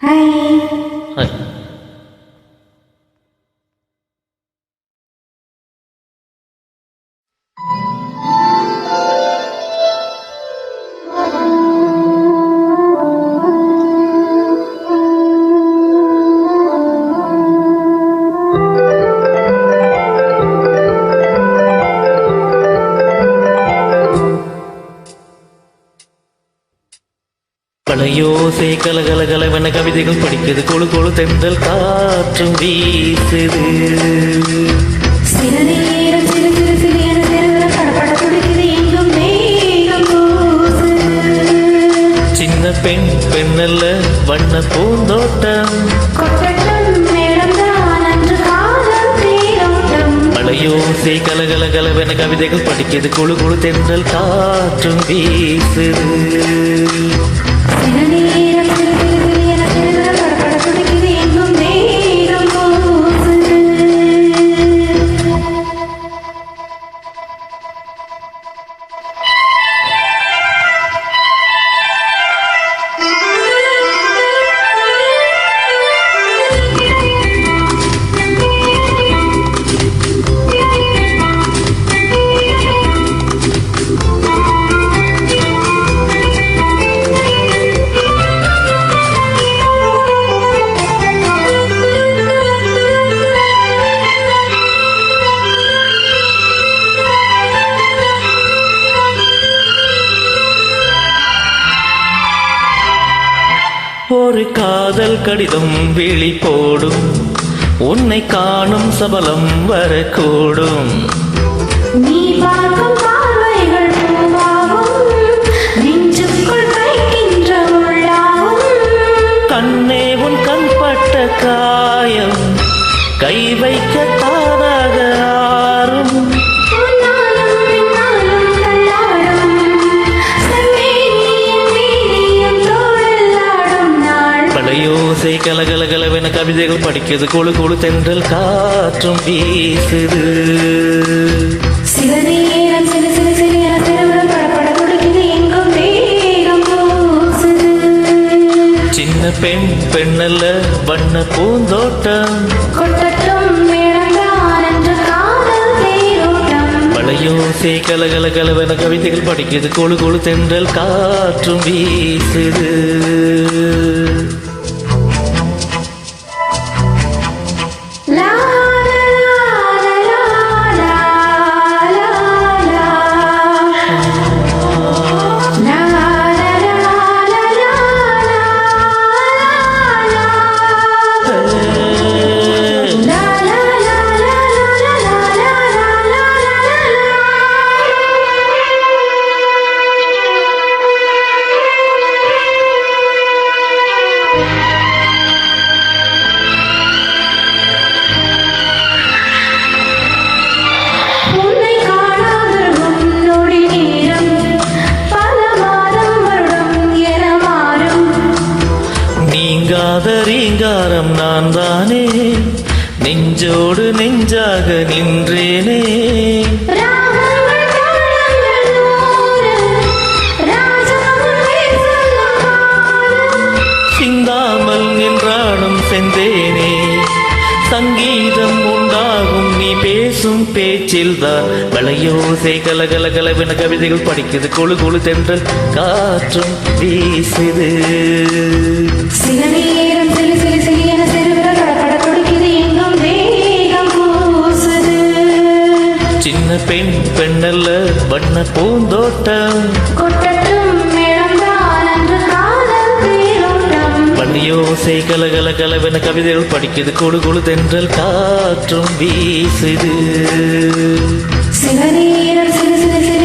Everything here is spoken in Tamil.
はい。பழையோசை கலகலகலவென கவிதைகள் படிக்குது, கொழு கொழு தென்றல் காற்றும் வீசுது. சின்ன பெண் பெண்ணல்ல வண்ண பூந்தோட்டம், பழையோசை கலகலகலவென கவிதைகள் படிக்குது, கொழு கொழு தென்றல் காற்றும் வீசுது. ஒரு காதல் கடிதம் விழி போடும், உன்னை காணும் சபலம் வரக்கூடும். நீ பார்க்கும் பார்வைகள் பூவாகும், நெஞ்சுக்குள் கைக்கின்ற உள்ளாகும். கண்ணே உன் கண்பட்ட காயம் கை வைக்க தானாக ஆறும். பழையோசை கலகலகலவென கவிதைகள் படிக்குது, கொழு கொழு தென்றல் காற்றும் வீசுது. சில நேரம் சிறு சிறு சிறிய திருவிழம் படப்பட கொடுக்குது, எங்கும் வேகம் பூசுது. சின்ன பெண் பெண்ணல்ல வண்ண பூந்தோட்டம், கொட்டட்டும் மேளம்தான் என்று காதல் தேரோட்டம். பழையோசை கலகலகலவென கவிதைகள் படிக்குது, கொழு கொழு தென்றல் காற்றும் வீசுது. ரீங்காரம் நான் தானே, நெஞ்சோடு நெஞ்சாக நின்றேனே. சிந்தாமல் நின்றாடும் செந்தேனே, சங்கீதம் உண்டாகும் நீ பேசும் பேச்சில்தான். பழையோசை கலகலகலவென கவிதைகள் படிக்குது, கொழு கொழு தென்றல் காற்றும் வீசுது. சில நேரம் சிலு சிலு சிலியன சிறுவிரல் படப்பட துடிக்குது, எங்கும் வேகம் பூசுது. சின்ன பெண் பெண்ணல்ல வண்ண பூந்தோட்டம், கொட்டட்டும் மேளம்தான் என்று காதல் தேரோட்டம். பழையோசை கலகலகலவென கவிதைகள் படிக்குது, கொழு கொழு தென்றல் காற்றும் வீசுது. சில நேரம் சிலு சிலு சிலு